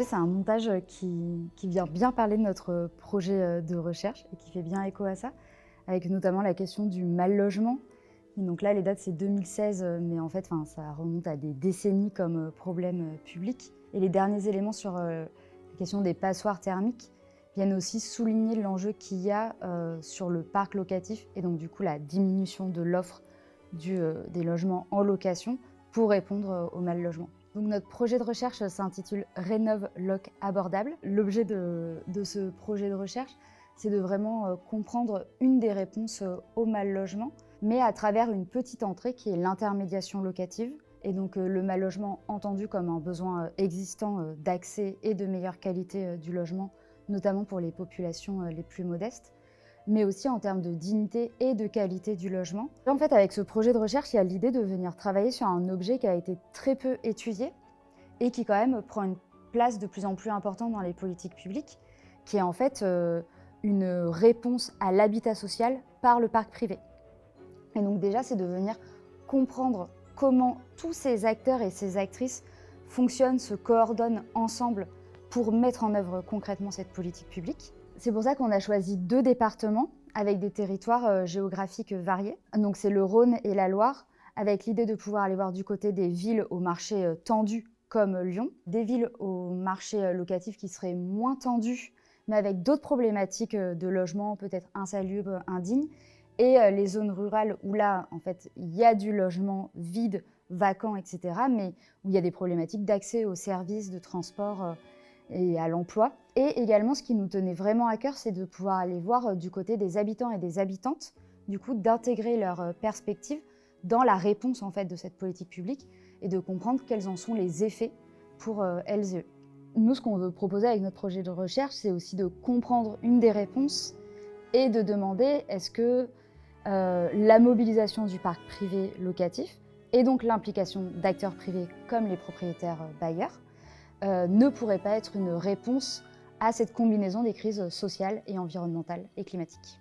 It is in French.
effet, c'est un montage qui vient bien parler de notre projet de recherche et qui fait bien écho à ça, avec notamment la question du mal-logement. Et donc là, les dates, c'est 2016, mais en fait, ça remonte à des décennies comme problème public. Et les derniers éléments sur la question des passoires thermiques viennent aussi souligner l'enjeu qu'il y a sur le parc locatif et donc du coup la diminution de l'offre des logements en location pour répondre au mal-logement. Donc notre projet de recherche s'intitule Rénov' Loc Abordable. L'objet de ce projet de recherche, c'est de vraiment comprendre une des réponses au mal-logement, mais à travers une petite entrée qui est l'intermédiation locative. Et donc le mal-logement entendu comme un besoin existant d'accès et de meilleure qualité du logement, notamment pour les populations les plus modestes, mais aussi en termes de dignité et de qualité du logement. En fait, avec ce projet de recherche, il y a l'idée de venir travailler sur un objet qui a été très peu étudié et qui quand même prend une place de plus en plus importante dans les politiques publiques, qui est en fait une réponse à l'habitat social par le parc privé. Et donc déjà, c'est de venir comprendre comment tous ces acteurs et ces actrices fonctionnent, se coordonnent ensemble pour mettre en œuvre concrètement cette politique publique. C'est pour ça qu'on a choisi 2 départements avec des territoires géographiques variés. Donc c'est le Rhône et la Loire, avec l'idée de pouvoir aller voir du côté des villes au marché tendu comme Lyon, des villes au marché locatif qui seraient moins tendues, mais avec d'autres problématiques de logement, peut-être insalubres, indignes, et les zones rurales où là, en fait, il y a du logement vide, vacant, etc., mais où il y a des problématiques d'accès aux services, de transport et à l'emploi. Et également, ce qui nous tenait vraiment à cœur, c'est de pouvoir aller voir du côté des habitants et des habitantes, du coup, d'intégrer leurs perspectives dans la réponse en fait, de cette politique publique et de comprendre quels en sont les effets pour elles et eux. Nous, ce qu'on veut proposer avec notre projet de recherche, c'est aussi de comprendre une des réponses et de demander est-ce que la mobilisation du parc privé locatif et donc l'implication d'acteurs privés comme les propriétaires bailleurs ne pourrait pas être une réponse à cette combinaison des crises sociales et environnementales et climatiques.